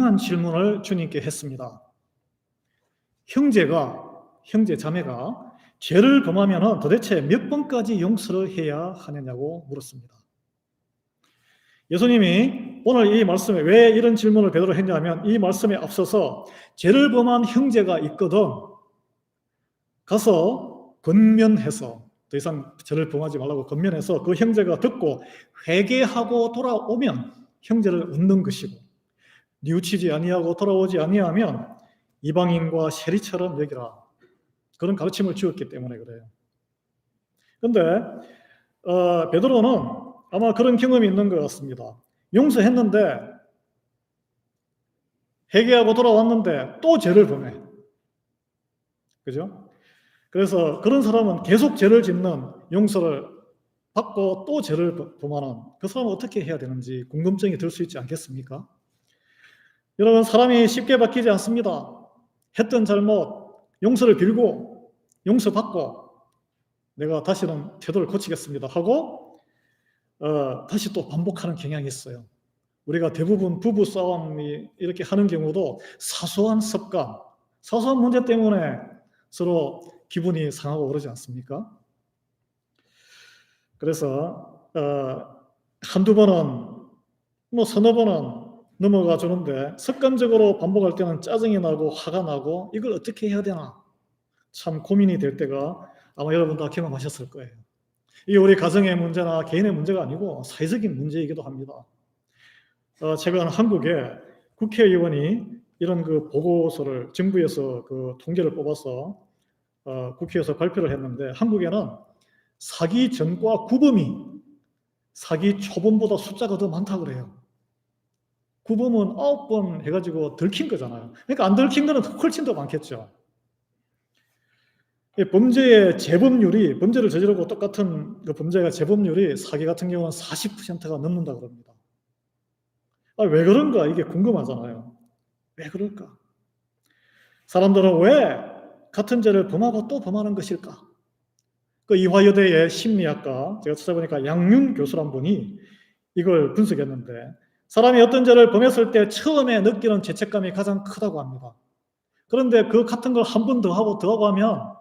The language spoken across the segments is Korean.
중요한 질문을 주님께 했습니다. 형제 자매가 죄를 범하면 도대체 몇 번까지 용서를 해야 하느냐고 물었습니다. 예수님이 오늘 이 말씀에 왜 이런 질문을 베드로가 했냐면, 이 말씀에 앞서서 죄를 범한 형제가 있거든 가서 권면해서, 더 이상 죄를 범하지 말라고 권면해서 그 형제가 듣고 회개하고 돌아오면 형제를 얻는 것이고, 뉘우치지 아니하고 돌아오지 아니하면 이방인과 세리처럼 여기라, 그런 가르침을 주었기 때문에 그래요. 그런데 베드로는 아마 그런 경험이 있는 것 같습니다. 용서했는데, 회개하고 돌아왔는데 또 죄를 범해. 그죠? 그래서 그런 사람은 계속 죄를 짓는, 용서를 받고 또 죄를 범하는 그 사람은 어떻게 해야 되는지 궁금증이 들 수 있지 않겠습니까? 여러분, 사람이 쉽게 바뀌지 않습니다. 했던 잘못 용서를 빌고 용서받고 내가 다시는 태도를 고치겠습니다 하고 다시 또 반복하는 경향이 있어요. 우리가 대부분 부부 싸움이 이렇게 하는 경우도 사소한 습관, 사소한 문제 때문에 서로 기분이 상하고 그러지 않습니까? 그래서 한두 번은, 서너 번은 넘어가 주는데 습관적으로 반복할 때는 짜증이 나고 화가 나고 이걸 어떻게 해야 되나 참 고민이 될 때가 아마 여러분 다 경험하셨을 거예요. 이게 우리 가정의 문제나 개인의 문제가 아니고 사회적인 문제이기도 합니다. 최근 한국에 국회의원이 이런 그 보고서를 정부에서 그 통계를 뽑아서 국회에서 발표를 했는데, 한국에는 사기 전과 구범이 사기 초범보다 숫자가 더 많다고 그래요. 구범은 9번 해가지고 들킨 거잖아요. 그러니까 안 들킨 거는 훨씬 더 많겠죠. 범죄의 재범률이, 범죄를 저지르고 똑같은 그 범죄가 재범률이 사기 같은 경우는 40%가 넘는다고 그럽니다. 왜 그런가 이게 궁금하잖아요. 왜 그럴까? 사람들은 왜 같은 죄를 범하고 또 범하는 것일까? 그 이화여대의 심리학과, 제가 찾아보니까 양윤 교수란 분이 이걸 분석했는데, 사람이 어떤 죄를 범했을 때 처음에 느끼는 죄책감이 가장 크다고 합니다. 그런데 그 같은 걸 한 번 더 하고 더 하고 하면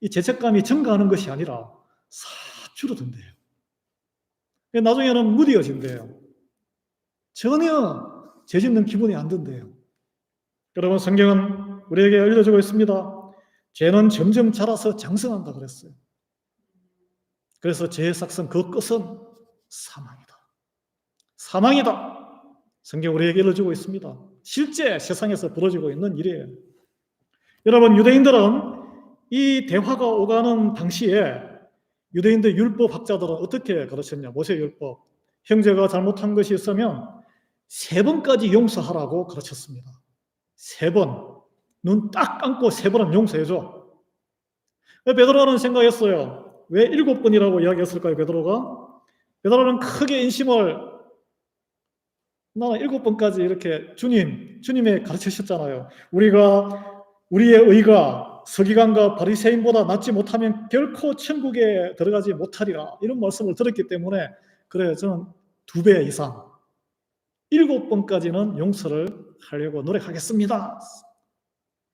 이 죄책감이 증가하는 것이 아니라 싹 줄어든대요. 나중에는 무뎌진대요. 전혀 죄 짓는 기분이 안 든대요. 여러분, 성경은 우리에게 알려주고 있습니다. 죄는 점점 자라서 장성한다 그랬어요. 그래서 죄의 삭선, 그 끝은 사망이다. 사망이다. 성경 우리에게 알려주고 있습니다. 실제 세상에서 벌어지고 있는 일이에요. 여러분, 유대인들은 이 대화가 오가는 당시에 유대인들 율법학자들은 어떻게 가르쳤냐? 모세율법. 형제가 잘못한 것이 있으면 3번까지 용서하라고 가르쳤습니다. 3번. 눈 딱 감고 3번은 용서해줘. 베드로는 생각했어요. 왜 7번이라고 이야기했을까요, 베드로가? 베드로는 크게 인심을, 나는 7번까지 이렇게 주님의 가르치셨잖아요. 우리의 의가 서기관과 바리새인보다 낫지 못하면 결코 천국에 들어가지 못하리라, 이런 말씀을 들었기 때문에, 그래, 저는 2배 이상 7번까지는 용서를 하려고 노력하겠습니다.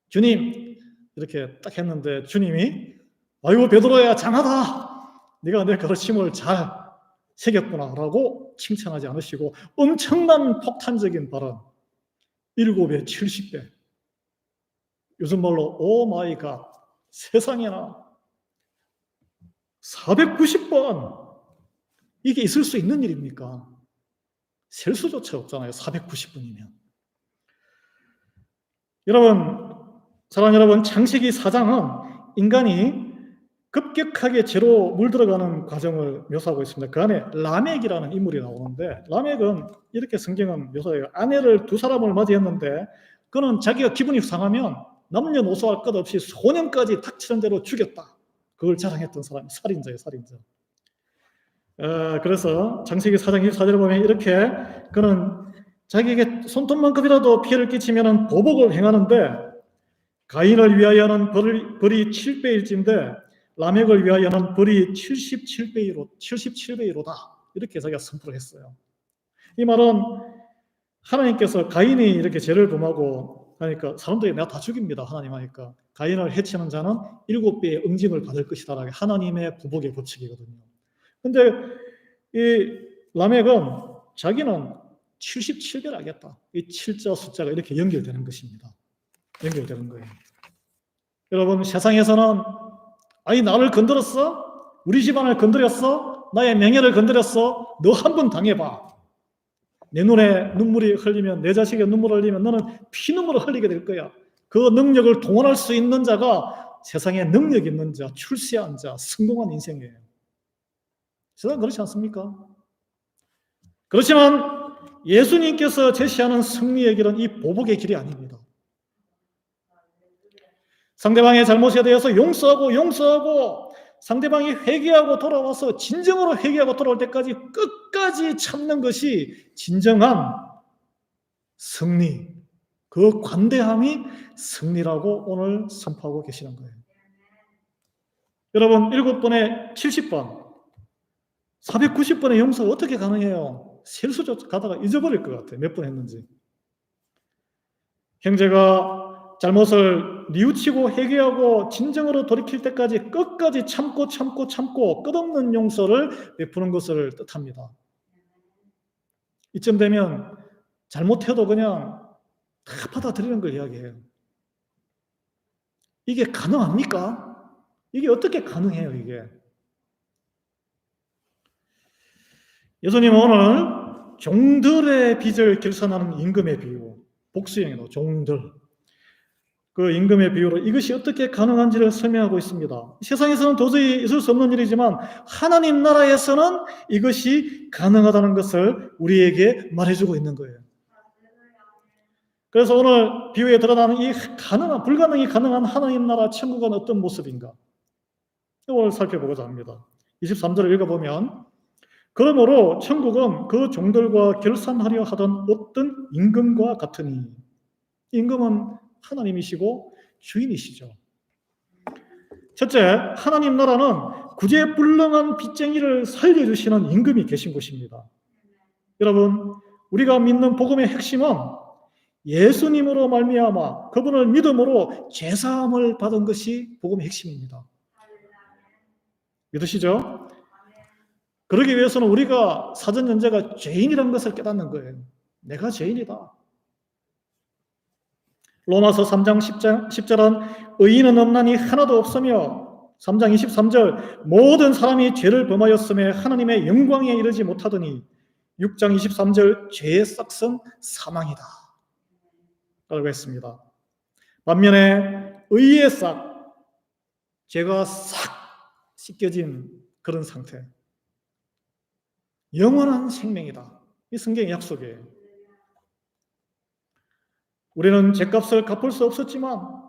주님, 이렇게 딱 했는데 주님이, 아이고 베드로야 장하다, 네가 내 가르침을 잘 새겼구나 라고 칭찬하지 않으시고 엄청난 폭탄적인 발언, 7배, 70배, 요즘 말로 오 마이 갓, 세상에나 490번, 이게 있을 수 있는 일입니까? 셀 수조차 없잖아요. 490번이면. 여러분, 사랑하는 여러분, 창세기 4장은 인간이 급격하게 죄로 물들어가는 과정을 묘사하고 있습니다. 그 안에 라멕이라는 인물이 나오는데, 라멕은 이렇게 성경은 묘사해요. 아내를 2사람을 맞이했는데 그는 자기가 기분이 상하면 남녀노소 할 것 없이 소년까지 닥치는 대로 죽였다. 그걸 자랑했던 사람이 살인자예요, 살인자. 그래서 창세기 4장 24절을 보면 이렇게, 그는 자기에게 손톱만큼이라도 피해를 끼치면 보복을 행하는데 가인을 위하여는 벌이 7배일진데 라멕을 위하여는 벌이 77배이로다. 이렇게 자기가 선포를 했어요. 이 말은 하나님께서 가인이 이렇게 죄를 범하고 하니까 사람들이 내가 다 죽입니다. 하나님 하니까 가인을 해치는 자는 7배의 응징을 받을 것이다. 하나님의 부복의 법칙이거든요. 근데 이 라멕은 자기는 77배를 하겠다. 이 7자 숫자가 이렇게 연결되는 것입니다. 연결되는 거예요. 여러분, 세상에서는 아니 나를 건드렸어? 우리 집안을 건드렸어? 나의 명예를 건드렸어? 너 한 번 당해봐. 내 눈에 눈물이 흘리면, 내 자식의 눈물을 흘리면 너는 피눈물을 흘리게 될 거야. 그 능력을 동원할 수 있는 자가 세상에 능력 있는 자, 출세한 자, 성공한 인생이에요. 세상 그렇지 않습니까? 그렇지만 예수님께서 제시하는 승리의 길은 이 보복의 길이 아닙니다. 상대방의 잘못에 대해서 용서하고 상대방이 회개하고 돌아와서 진정으로 회개하고 돌아올 때까지 끝까지 참는 것이 진정한 승리, 그 관대함이 승리라고 오늘 선포하고 계시는 거예요. 여러분, 7번에 70번, 490번의 용서가 어떻게 가능해요? 실수조 가다가 잊어버릴 것 같아요. 몇 번 했는지. 형제가 잘못을 뉘우치고 회개하고 진정으로 돌이킬 때까지 끝까지 참고 끝없는 용서를 베푸는 것을 뜻합니다. 이쯤 되면 잘못해도 그냥 다 받아들이는 걸 이야기해요. 이게 가능합니까? 이게 어떻게 가능해요, 이게? 예수님은 오늘 종들의 빚을 결산하는 임금의 비유, 복수형이다, 종들. 그 임금의 비유로 이것이 어떻게 가능한지를 설명하고 있습니다. 세상에서는 도저히 있을 수 없는 일이지만 하나님 나라에서는 이것이 가능하다는 것을 우리에게 말해주고 있는 거예요. 그래서 오늘 비유에 드러나는 이 불가능이 가능한 하나님 나라 천국은 어떤 모습인가? 이걸 살펴보고자 합니다. 23절을 읽어보면 그러므로 천국은 그 종들과 결산하려 하던 어떤 임금과 같으니, 임금은 하나님이시고 주인이시죠. 첫째, 하나님 나라는 구제불능한 빚쟁이를 살려주시는 임금이 계신 곳입니다. 여러분, 우리가 믿는 복음의 핵심은 예수님으로 말미암아 그분을 믿음으로 죄사함을 받은 것이 복음의 핵심입니다. 믿으시죠? 그러기 위해서는 우리가 사전 전제가 죄인이라는 것을 깨닫는 거예요. 내가 죄인이다. 로마서 3장 10절은 의인은 없나니 하나도 없으며 3장 23절 모든 사람이 죄를 범하였음에 하나님의 영광에 이르지 못하더니 6장 23절 죄의 싹은 사망이다 라고 했습니다. 반면에 의의 싹, 죄가 싹 씻겨진 그런 상태, 영원한 생명이다. 이 성경의 약속이에요. 우리는 죄값을 갚을 수 없었지만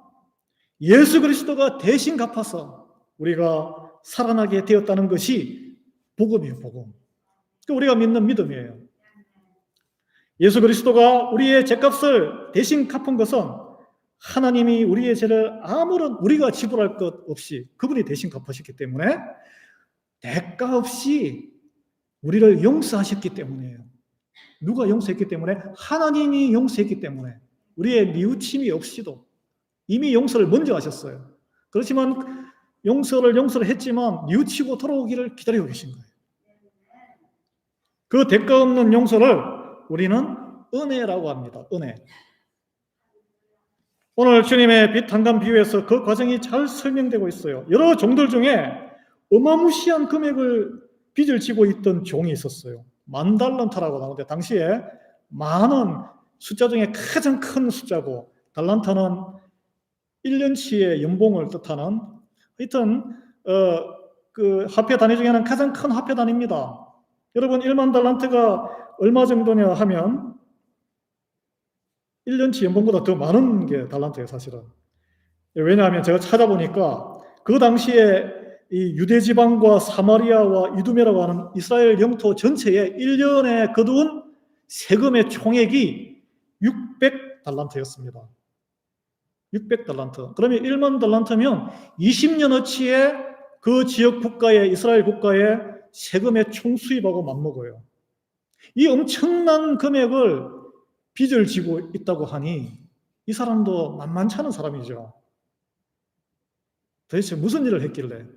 예수 그리스도가 대신 갚아서 우리가 살아나게 되었다는 것이 복음이에요, 복음. 우리가 믿는 믿음이에요. 예수 그리스도가 우리의 죄값을 대신 갚은 것은 하나님이 우리의 죄를 아무런 우리가 지불할 것 없이 그분이 대신 갚으셨기 때문에 대가 없이 우리를 용서하셨기 때문이에요. 누가 용서했기 때문에? 하나님이 용서했기 때문에. 우리의 뉘우침이 없이도 이미 용서를 먼저 하셨어요. 그렇지만 용서를 했지만 뉘우치고 돌아오기를 기다리고 계신 거예요. 그 대가 없는 용서를 우리는 은혜라고 합니다. 은혜. 오늘 주님의 빚 한감 비유에서 그 과정이 잘 설명되고 있어요. 여러 종들 중에 어마무시한 금액을 빚을 지고 있던 종이 있었어요. 10,000달란트라고 나오는데 당시에 만은 숫자 중에 가장 큰 숫자고 달란트는 1년치의 연봉을 뜻하는 하여튼 그 화폐 단위 중에는 가장 큰 화폐 단위입니다. 여러분 1만 달란트가 얼마 정도냐 하면 1년치 연봉보다 더 많은 게 달란트예요, 사실은. 왜냐하면 제가 찾아보니까 그 당시에 이 유대 지방과 사마리아와 이두메라고 하는 이스라엘 영토 전체에 1년에 거둔 세금의 총액이 600달란트였습니다. 600달란트. 그러면 1만 달란트면 20년어치의 그 지역 국가의 이스라엘 국가의 세금의 총수입하고 맞먹어요. 이 엄청난 금액을 빚을 지고 있다고 하니 이 사람도 만만치 않은 사람이죠. 도대체 무슨 일을 했길래?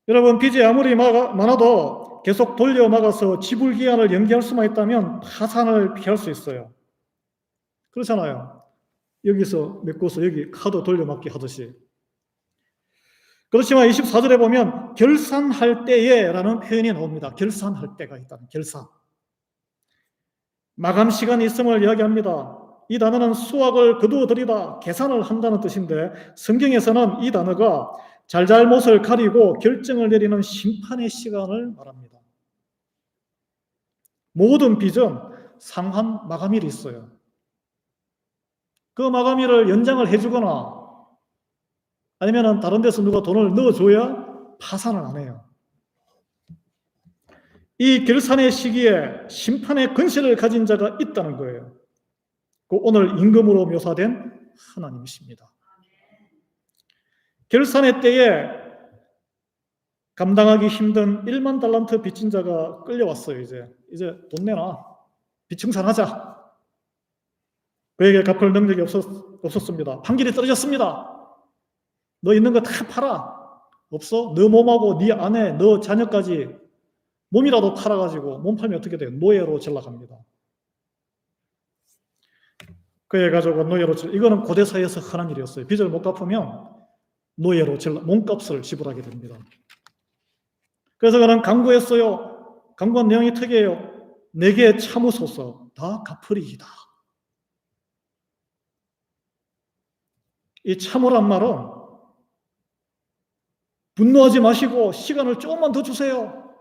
여러분, 빚이 아무리 많아도 계속 돌려막아서 지불 기한을 연기할 수만 있다면 파산을 피할 수 있어요. 그렇잖아요. 여기서 메꿔서 여기 카드 돌려막기 하듯이. 그렇지만 24절에 보면 결산할 때에 라는 표현이 나옵니다. 결산할 때가 있다는, 결산. 마감 시간이 있음을 이야기합니다. 이 단어는 수확을 거두어들이다, 계산을 한다는 뜻인데 성경에서는 이 단어가 잘잘못을 가리고 결정을 내리는 심판의 시간을 말합니다. 모든 빚은 상한 마감일이 있어요. 그 마감일을 연장을 해주거나 아니면 다른 데서 누가 돈을 넣어줘야 파산을 안 해요. 이 결산의 시기에 심판의 권세를 가진 자가 있다는 거예요. 그 오늘 임금으로 묘사된 하나님이십니다. 결산의 때에 감당하기 힘든 1만 달란트 빚진 자가 끌려왔어요. 이제 돈 내놔. 빚 청산하자. 그에게 갚을 능력이 없었습니다. 판결이 떨어졌습니다. 너 있는 거 다 팔아. 없어? 너 몸하고 네 아내, 너 자녀까지 몸이라도 팔아가지고 몸 팔면 어떻게 돼요? 노예로 전락합니다. 그의 가족은 노예로 이거는 고대사회에서 흔한 일이었어요. 빚을 못 갚으면 노예로 몸값을 지불하게 됩니다. 그래서 그는 강구했어요. 강구한 내용이 특이해요. 내게 참으소서 다 갚으리이다. 이 참으란 말은 분노하지 마시고 시간을 조금만 더 주세요.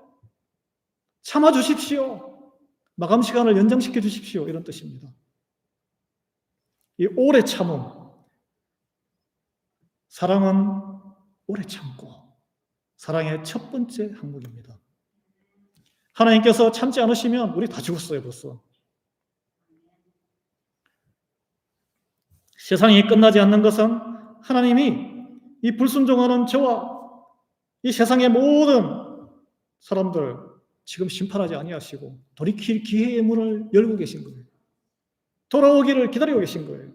참아주십시오. 마감 시간을 연장시켜 주십시오. 이런 뜻입니다. 이 오래 참음. 사랑은 오래 참고 사랑의 첫 번째 항목입니다. 하나님께서 참지 않으시면 우리 다 죽었어요, 벌써. 세상이 끝나지 않는 것은 하나님이 이 불순종하는 저와 이 세상의 모든 사람들 지금 심판하지 아니하시고 돌이킬 기회의 문을 열고 계신 거예요. 돌아오기를 기다리고 계신 거예요.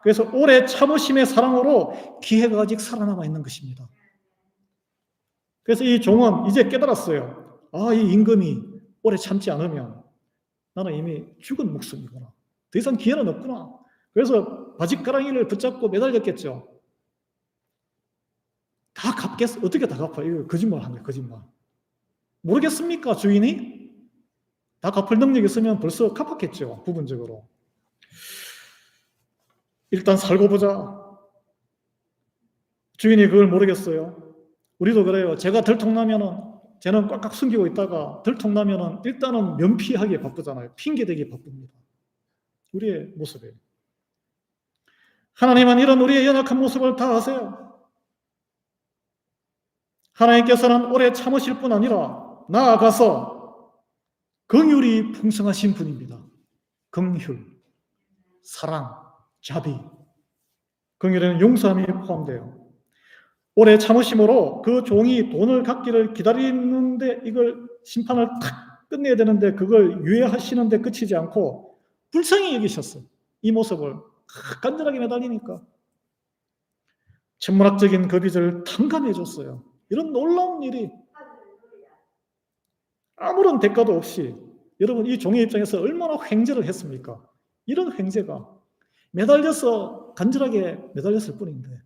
그래서 오래 참으심의 사랑으로 기회가 아직 살아남아 있는 것입니다. 그래서 이 종은 이제 깨달았어요. 아, 이 임금이 오래 참지 않으면 나는 이미 죽은 목숨이구나. 더 이상 기회는 없구나. 그래서 바짓가랑이를 붙잡고 매달렸겠죠. 다 갚겠어? 어떻게 다 갚아? 이거 거짓말 한 거예요, 거짓말. 모르겠습니까, 주인이? 다 갚을 능력이 있으면 벌써 갚았겠죠, 부분적으로. 일단 살고 보자. 주인이 그걸 모르겠어요. 우리도 그래요. 제가 들통나면은, 쟤는 꽉꽉 숨기고 있다가 들통나면은 일단은 면피하기에 바쁘잖아요. 핑계대기에 바쁩니다. 우리의 모습이에요. 하나님은 이런 우리의 연약한 모습을 다 아세요. 하나님께서는 오래 참으실 뿐 아니라 나아가서 긍휼이 풍성하신 분입니다. 긍휼, 사랑, 자비. 긍휼에는 용서함이 포함돼요. 오래 참으심으로 그 종이 돈을 갚기를 기다리는데 이걸 심판을 탁 끝내야 되는데 그걸 유예하시는데 그치지 않고 불쌍히 여기셨어요. 이 모습을 간절하게 매달리니까 천문학적인 그 빚을 탕감해 줬어요. 이런 놀라운 일이 아무런 대가도 없이 여러분 이 종의 입장에서 얼마나 횡재를 했습니까? 이런 횡재가 매달려서 간절하게 매달렸을 뿐인데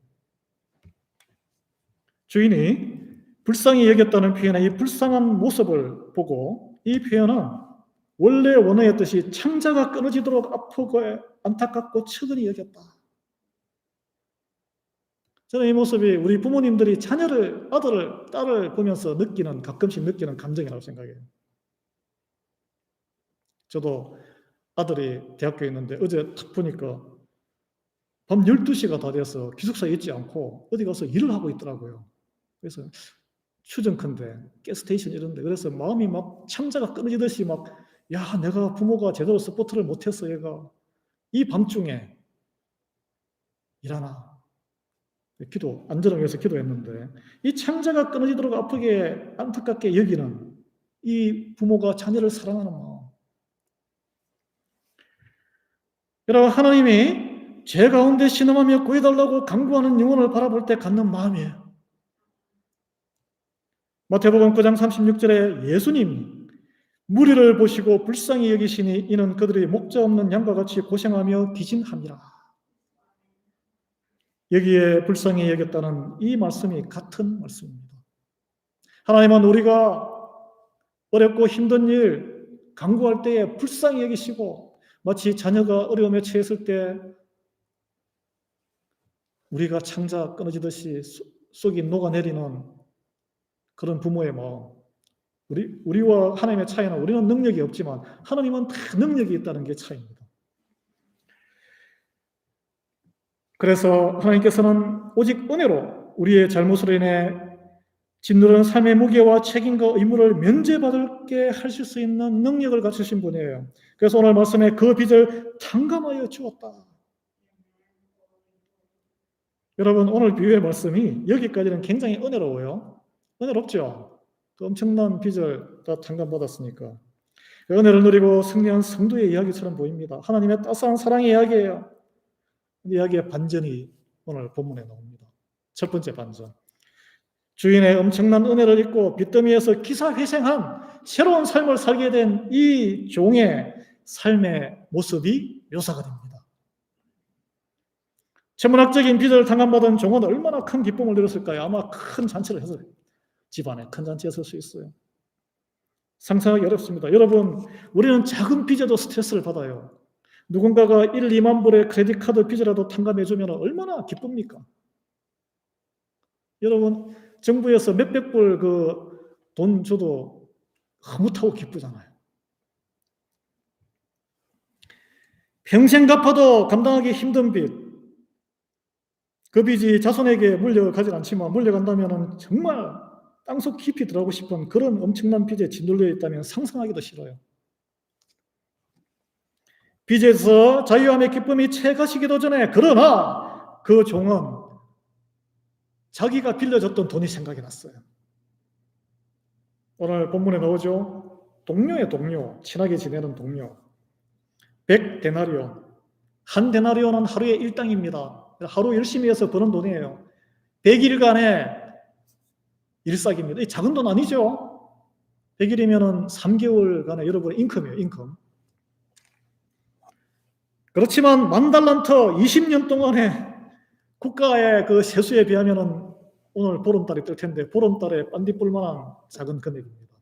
주인이 불쌍히 여겼다는 표현의 이 불쌍한 모습을 보고 이 표현은 원래 원어였듯이 창자가 끊어지도록 아프고 안타깝고 측은히 여겼다. 저는 이 모습이 우리 부모님들이 자녀를, 아들을, 딸을 보면서 가끔씩 느끼는 감정이라고 생각해요. 저도 아들이 대학교에 있는데 어제 탁 보니까 밤 12시가 다 돼서 기숙사에 있지 않고 어디 가서 일을 하고 있더라고요. 그래서 추정컨대 가스스테이션 이런 데 그래서 마음이 막 창자가 끊어지듯이 막 야, 내가 부모가 제대로 서포트를 못했어 얘가 이 밤중에 일하나 안전을 위해서 기도했는데 이 창자가 끊어지도록 아프게 안타깝게 여기는 이 부모가 자녀를 사랑하는 마음 여러분, 하나님이 죄 가운데 신음하며 구해달라고 간구하는 영혼을 바라볼 때 갖는 마음이에요. 마태복음 9장 36절에 예수님이 무리를 보시고 불쌍히 여기시니 이는 그들이 목자 없는 양과 같이 고생하며 기진함이라. 여기에 불쌍히 여겼다는 이 말씀이 같은 말씀입니다. 하나님은 우리가 어렵고 힘든 일, 간구할 때에 불쌍히 여기시고 마치 자녀가 어려움에 처했을 때 우리가 창자 끊어지듯이 쏙이 녹아내리는 그런 부모의 마음. 우리와 하나님의 차이는 우리는 능력이 없지만 하나님은 다 능력이 있다는 게 차이입니다. 그래서 하나님께서는 오직 은혜로 우리의 잘못으로 인해 짓누른 삶의 무게와 책임과 의무를 면제받게 하실 수 있는 능력을 갖추신 분이에요. 그래서 오늘 말씀에 그 빚을 탕감하여 주었다. 여러분, 오늘 비유의 말씀이 여기까지는 굉장히 은혜로워요. 은혜롭죠? 그 엄청난 빚을 다 탕감받았으니까. 은혜를 누리고 승리한 성도의 이야기처럼 보입니다. 하나님의 따스한 사랑의 이야기예요. 이 이야기의 반전이 오늘 본문에 나옵니다. 첫 번째 반전. 주인의 엄청난 은혜를 잊고 빚더미에서 기사회생한 새로운 삶을 살게 된 이 종의 삶의 모습이 묘사가 됩니다. 천문학적인 빚을 탕감받은 종은 얼마나 큰 기쁨을 누렸을까요? 아마 큰 잔치를 해서 집안에 큰 잔치했을 수 있어요. 상상하기 어렵습니다. 여러분, 우리는 작은 빚에도 스트레스를 받아요. 누군가가 1, 2만 불의 크레딧 카드 빚이라도 탕감해주면 얼마나 기쁩니까? 여러분, 정부에서 몇백 불 그 돈 줘도 흐뭇하고 기쁘잖아요. 평생 갚아도 감당하기 힘든 빚, 그 빚이 자손에게 물려가지 않지만 물려간다면 정말 땅속 깊이 들어가고 싶은 그런 엄청난 빚에 짓눌려 있다면 상상하기도 싫어요. 빚에서 자유함의 기쁨이 채가시기도 전에 그러나 그 종은 자기가 빌려줬던 돈이 생각이 났어요. 오늘 본문에 나오죠. 동료의 동료, 친하게 지내는 동료. 100데나리온. 한 데나리온은 하루의 일당입니다. 하루 열심히 해서 버는 돈이에요. 100일간의 일삭입니다. 이 작은 돈 아니죠? 100일이면 3개월간의 여러분의 인컴이에요. 인컴. 그렇지만 10,000달란트 20년 동안의 국가의 그 세수에 비하면 오늘 보름달이 뜰 텐데 보름달에 반딧불 만한 작은 금액입니다.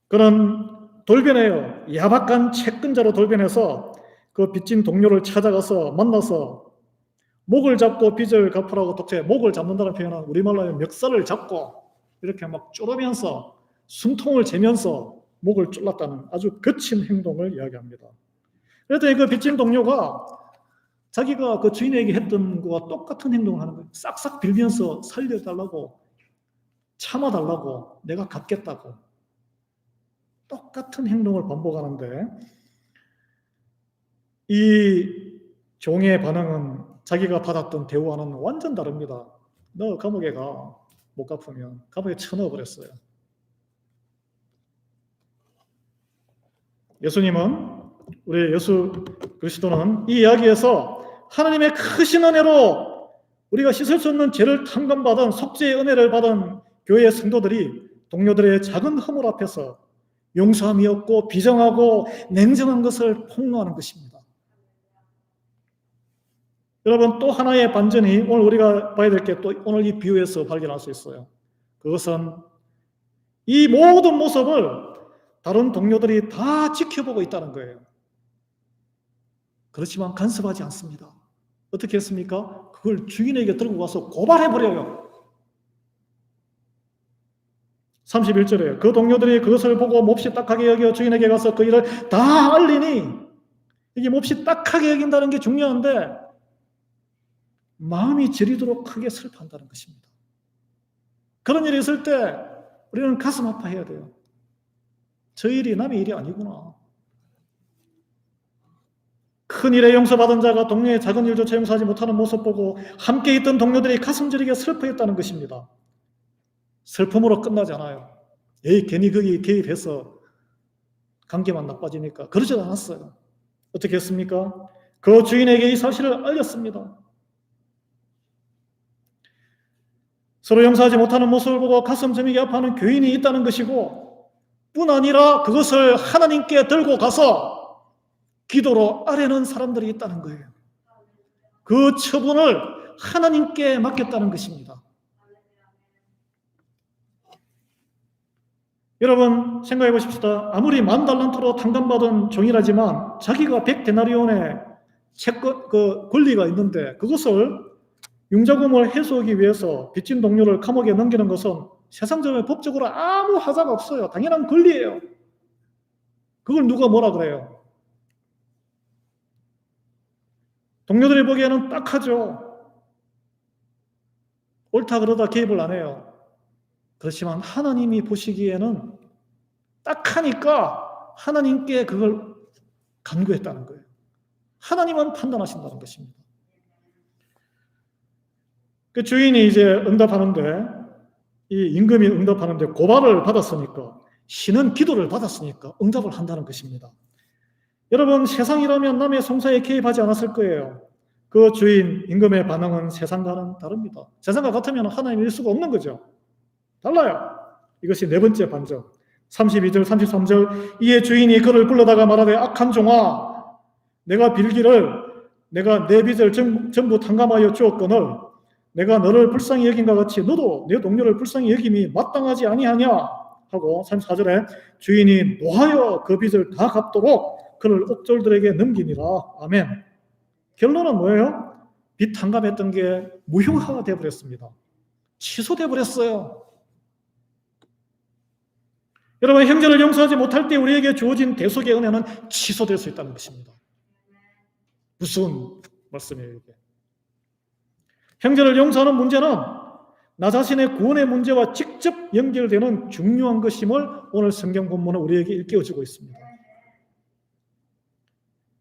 그는 돌변해요. 야박한 채권자로 돌변해서 그 빚진 동료를 찾아가서 만나서 목을 잡고 빚을 갚으라고 독재, 목을 잡는다는 표현은 우리말로 하면 멱살을 잡고 이렇게 막 쪼르면서 숨통을 재면서 목을 졸랐다는 아주 거친 행동을 이야기합니다. 그랬더니 그 빚진 동료가 자기가 그 주인에게 했던 것과 똑같은 행동을 하는 거예요. 싹싹 빌면서 살려달라고, 참아달라고, 내가 갚겠다고. 똑같은 행동을 반복하는데 이 종의 반응은 자기가 받았던 대우와는 완전 다릅니다. 너 감옥에 가. 못 갚으면 감옥에 쳐넣어버렸어요. 예수님은, 우리 예수 그리스도는 이 이야기에서 하나님의 크신 은혜로 우리가 씻을 수 없는 죄를 탕감받은 속죄의 은혜를 받은 교회의 성도들이 동료들의 작은 허물 앞에서 용서함이 없고 비정하고 냉정한 것을 폭로하는 것입니다. 여러분, 또 하나의 반전이 오늘 우리가 봐야 될 게 또 오늘 이 비유에서 발견할 수 있어요. 그것은 이 모든 모습을 다른 동료들이 다 지켜보고 있다는 거예요. 그렇지만 간섭하지 않습니다. 어떻게 했습니까? 그걸 주인에게 들고 가서 고발해버려요. 31절에 그 동료들이 그것을 보고 몹시 딱하게 여겨 주인에게 가서 그 일을 다 알리니, 이게 몹시 딱하게 여긴다는 게 중요한데 마음이 저리도록 크게 슬퍼한다는 것입니다. 그런 일이 있을 때 우리는 가슴 아파해야 돼요. 저 일이 남의 일이 아니구나. 큰 일에 용서받은 자가 동료의 작은 일조차 용서하지 못하는 모습 보고 함께 있던 동료들이 가슴 저리게 슬퍼했다는 것입니다. 슬픔으로 끝나지 않아요. 에이, 괜히 거기 개입해서 관계만 나빠지니까. 그러지 않았어요. 어떻게 했습니까? 그 주인에게 이 사실을 알렸습니다. 서로 용서하지 못하는 모습을 보고 가슴 저미게 아파하는 교인이 있다는 것이고, 뿐 아니라 그것을 하나님께 들고 가서 기도로 아뢰는 사람들이 있다는 거예요. 그 처분을 하나님께 맡겼다는 것입니다. 여러분 생각해 보십시다. 아무리 10,000달란트로 탕감받은 종이라지만 자기가 100데나리온의 채권, 권리가 있는데 그것을 융자금을 해소하기 위해서 빚진 동료를 감옥에 넘기는 것은 세상적으로 법적으로 아무 하자가 없어요. 당연한 권리예요. 그걸 누가 뭐라 그래요? 동료들이 보기에는 딱하죠. 옳다 그러다 개입을 안 해요. 그렇지만 하나님이 보시기에는 딱하니까 하나님께 그걸 간구했다는 거예요. 하나님은 판단하신다는 것입니다. 그 주인이 이제 응답하는데, 이 임금이 응답하는데 고발을 받았으니까, 신은 기도를 받았으니까 응답을 한다는 것입니다. 여러분, 세상이라면 남의 송사에 개입하지 않았을 거예요. 그 주인 임금의 반응은 세상과는 다릅니다. 세상과 같으면 하나님일 수가 없는 거죠. 달라요. 이것이 네 번째 반전. 32절, 33절. 이에 주인이 그를 불러다가 말하되 악한 종아, 내가 빌기를 내가 내 빚을 전부 탕감하여 주었거늘 내가 너를 불쌍히 여긴과 같이 너도 내 동료를 불쌍히 여김이 마땅하지 아니하냐 하고 34절에 주인이 노하여 그 빚을 다 갚도록 그를 옥졸들에게 넘기니라. 아멘. 결론은 뭐예요? 빚 탕감했던 게 무효화가 되어버렸습니다. 취소돼 버렸어요. 여러분, 형제를 용서하지 못할 때 우리에게 주어진 대속의 은혜는 취소될 수 있다는 것입니다. 무슨 말씀이에요 이게? 형제를 용서하는 문제는 나 자신의 구원의 문제와 직접 연결되는 중요한 것임을 오늘 성경 본문은 우리에게 일깨워주고 있습니다.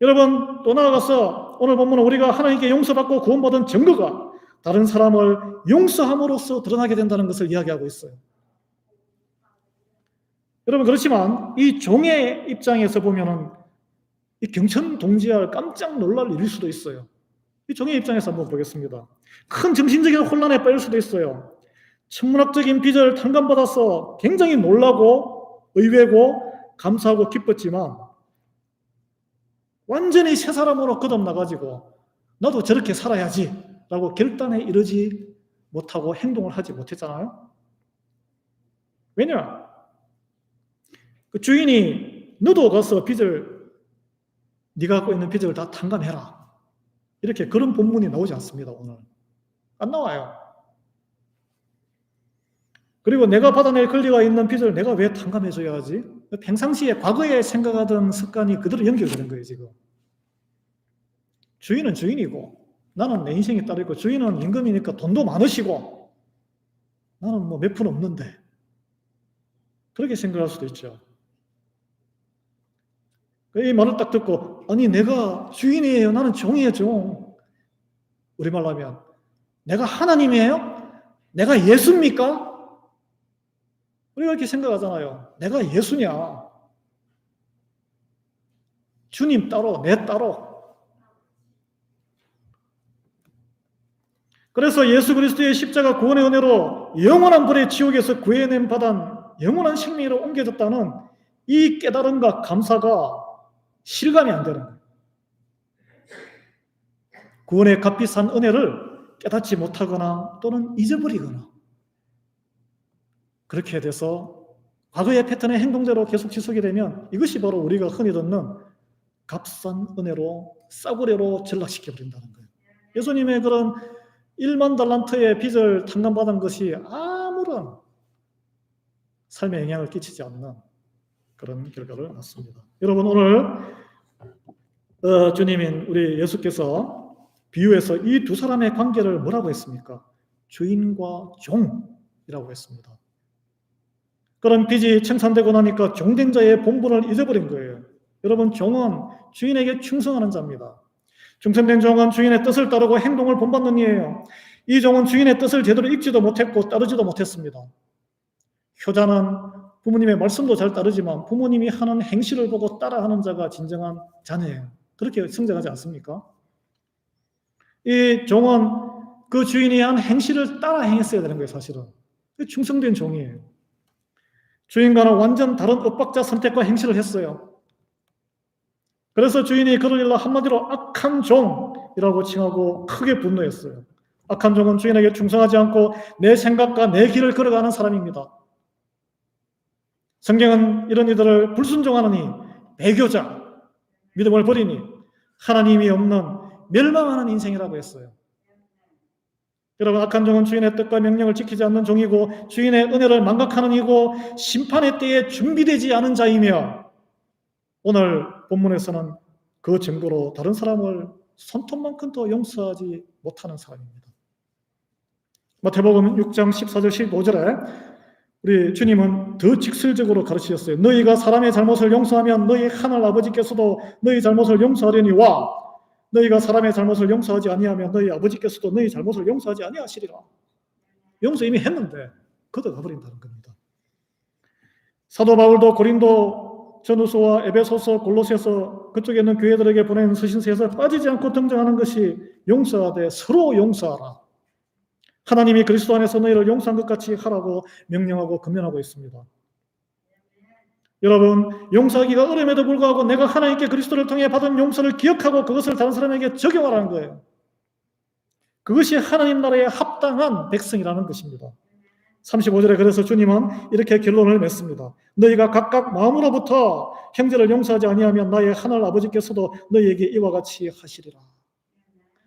여러분, 또 나아가서 오늘 본문은 우리가 하나님께 용서받고 구원받은 증거가 다른 사람을 용서함으로써 드러나게 된다는 것을 이야기하고 있어요. 여러분, 그렇지만 이 종의 입장에서 보면은 이 경천동지할 깜짝 놀랄 일일 수도 있어요. 이 종의 입장에서 한번 보겠습니다. 큰 정신적인 혼란에 빠질 수도 있어요. 천문학적인 빚을 탕감받아서 굉장히 놀라고 의외고 감사하고 기뻤지만 완전히 새 사람으로 거듭나가지고 나도 저렇게 살아야지 라고 결단에 이르지 못하고 행동을 하지 못했잖아요. 왜냐? 그 주인이 너도 가서 빚을 네가 갖고 있는 빚을 다 탕감해라. 이렇게 그런 본문이 나오지 않습니다. 오늘 안 나와요. 그리고 내가 받아낼 권리가 있는 빚을 내가 왜 탕감해줘야 하지? 평상시에 과거에 생각하던 습관이 그대로 연결되는 거예요. 지금 주인은 주인이고 나는 내 인생에 따르고 주인은 임금이니까 돈도 많으시고 나는 뭐 몇 푼 없는데 그렇게 생각할 수도 있죠. 이 말을 딱 듣고 아니 내가 주인이에요. 나는 종이에요. 종. 우리말로 하면 내가 하나님이에요? 내가 예수입니까? 우리가 이렇게 생각하잖아요. 내가 예수냐? 주님 따로 내 따로. 그래서 예수 그리스도의 십자가 구원의 은혜로 영원한 불의 지옥에서 구해냄 받은 영원한 생명으로 옮겨졌다는 이 깨달음과 감사가 실감이 안 되는 거예요. 구원의 값비싼 은혜를 깨닫지 못하거나 또는 잊어버리거나 그렇게 돼서 과거의 패턴의 행동대로 계속 지속이 되면 이것이 바로 우리가 흔히 듣는 값싼 은혜로 싸구려로 전락시켜버린다는 거예요. 예수님의 그런 1만 달란트의 빚을 탕감받은 것이 아무런 삶에 영향을 끼치지 않는 그런 결과를 낳습니다. 여러분, 오늘 주님인 우리 예수께서 비유에서 이 두 사람의 관계를 뭐라고 했습니까? 주인과 종이라고 했습니다. 그런 빚이 청산되고 나니까 종된 자의 본분을 잊어버린 거예요. 여러분, 종은 주인에게 충성하는 자입니다. 충성된 종은 주인의 뜻을 따르고 행동을 본받는 이에요. 이 종은 주인의 뜻을 제대로 읽지도 못했고 따르지도 못했습니다. 효자는 부모님의 말씀도 잘 따르지만 부모님이 하는 행실을 보고 따라하는 자가 진정한 자녀예요. 그렇게 성장하지 않습니까? 이 종은 그 주인이 한 행실을 따라 행했어야 되는 거예요, 사실은. 충성된 종이에요. 주인과는 완전 다른 엇박자 선택과 행실을 했어요. 그래서 주인이 그를 일러 한마디로 악한 종이라고 칭하고 크게 분노했어요. 악한 종은 주인에게 충성하지 않고 내 생각과 내 길을 걸어가는 사람입니다. 성경은 이런 이들을 불순종하느니 배교자, 믿음을 버리니 하나님이 없는 멸망하는 인생이라고 했어요. 여러분, 악한 종은 주인의 뜻과 명령을 지키지 않는 종이고 주인의 은혜를 망각하는 이고 심판의 때에 준비되지 않은 자이며 오늘 본문에서는 그 증거로 다른 사람을 손톱만큼도 용서하지 못하는 사람입니다. 마태복음 6장 14절 15절에 우리 주님은 더 직설적으로 가르치셨어요. 너희가 사람의 잘못을 용서하면 너희 하늘 아버지께서도 너희 잘못을 용서하려니와 너희가 사람의 잘못을 용서하지 아니하면 너희 아버지께서도 너희 잘못을 용서하지 아니하시리라. 용서 이미 했는데 걷어가버린다는 겁니다. 사도 바울도 고린도 전후서와 에베소서, 골로새서 그쪽에 있는 교회들에게 보낸 서신서에서 빠지지 않고 등장하는 것이 용서하되 서로 용서하라. 하나님이 그리스도 안에서 너희를 용서한 것 같이 하라고 명령하고 권면하고 있습니다. 여러분, 용서하기가 어려움에도 불구하고 내가 하나님께 그리스도를 통해 받은 용서를 기억하고 그것을 다른 사람에게 적용하라는 거예요. 그것이 하나님 나라에 합당한 백성이라는 것입니다. 35절에 그래서 주님은 이렇게 결론을 맺습니다. 너희가 각각 마음으로부터 형제를 용서하지 아니하면 나의 하늘 아버지께서도 너희에게 이와 같이 하시리라.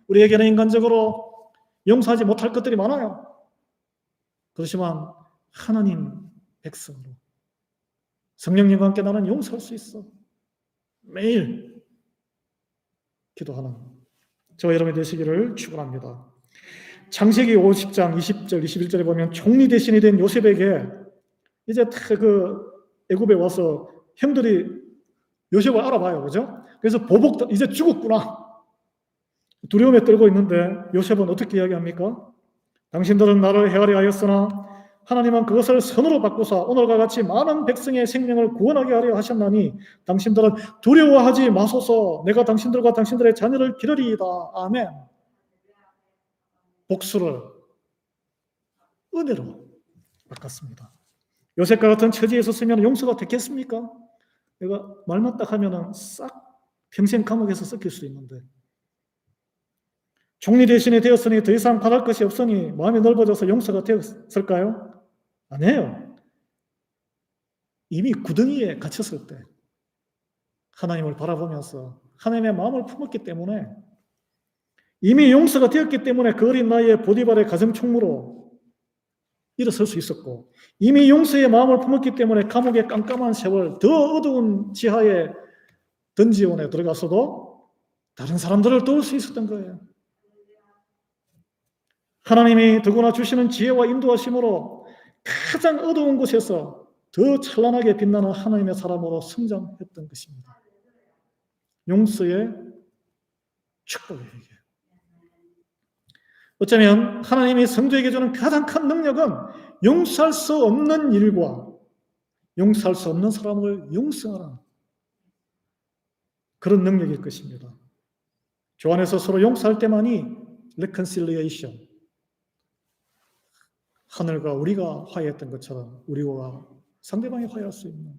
우리에게는 인간적으로 용서하지 못할 것들이 많아요. 그렇지만 하나님 백성으로 성령님과 함께 나는 용서할 수 있어. 매일 기도하는 저와 여러분이 되시기를 축원합니다. 창세기 50장 20절 21절에 보면 총리 대신이 된 요셉에게 이제 그 애굽에 와서 형들이 요셉을 알아봐요. 그죠? 그래서 보복, 이제 죽었구나. 두려움에 떨고 있는데 요셉은 어떻게 이야기합니까? 당신들은 나를 헤아려 하였으나 하나님은 그것을 선으로 바꾸사 오늘과 같이 많은 백성의 생명을 구원하게 하려 하셨나니 당신들은 두려워하지 마소서. 내가 당신들과 당신들의 자녀를 기르리이다. 아멘. 복수를 은혜로 바꿨습니다. 요셉과 같은 처지에 있었으면 용서가 됐겠습니까? 내가 말만 딱 하면은 싹 평생 감옥에서 썩힐 수 있는데 총리 대신이 되었으니 더 이상 바랄 것이 없으니 마음이 넓어져서 용서가 되었을까요? 아니에요. 이미 구덩이에 갇혔을 때 하나님을 바라보면서 하나님의 마음을 품었기 때문에 이미 용서가 되었기 때문에 그 어린 나이에 보디발의 가정총무로 일어설 수 있었고 이미 용서의 마음을 품었기 때문에 감옥의 깜깜한 세월 더 어두운 지하에 던지원에 들어가서도 다른 사람들을 도울 수 있었던 거예요. 하나님이 더구나 주시는 지혜와 인도하심으로 가장 어두운 곳에서 더 찬란하게 빛나는 하나님의 사람으로 성장했던 것입니다. 용서의 축복이에요. 어쩌면 하나님이 성도에게 주는 가장 큰 능력은 용서할 수 없는 일과 용서할 수 없는 사람을 용서하라. 그런 능력일 것입니다. 주 안에서 서로 용서할 때만이 reconciliation, 하늘과 우리가 화해했던 것처럼 우리와 상대방이 화해할 수 있는,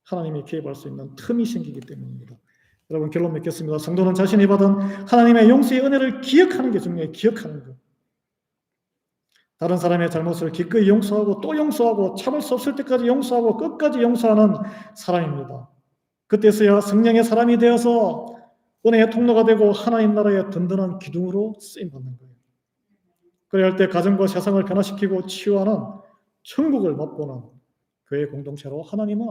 하나님이 개입할 수 있는 틈이 생기기 때문입니다. 여러분, 결론 맺겠습니다. 성도는 자신이 받은 하나님의 용서의 은혜를 기억하는 게 중요해요. 기억하는 것. 다른 사람의 잘못을 기꺼이 용서하고 또 용서하고 참을 수 없을 때까지 용서하고 끝까지 용서하는 사람입니다. 그때서야 성령의 사람이 되어서 은혜의 통로가 되고 하나님 나라의 든든한 기둥으로 쓰임받는 거예요. 그래야 할 때 가정과 세상을 변화시키고 치유하는 천국을 맛보는 교회 공동체로 하나님은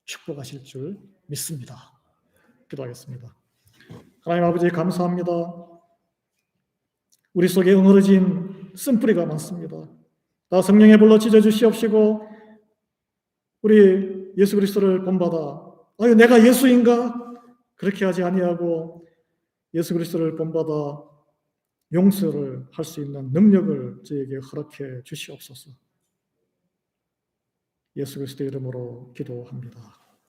축복하실 줄 믿습니다. 기도하겠습니다. 하나님 아버지 감사합니다. 우리 속에 응어러진 쓴뿌리가 많습니다. 다 성령의 불로 찢어주시옵시고 우리 예수 그리스도를 본받아 아유 내가 예수인가? 그렇게 하지 아니하고 예수 그리스도를 본받아 용서를 할 수 있는 능력을 저에게 허락해 주시옵소서. 예수 그리스도 이름으로 기도합니다.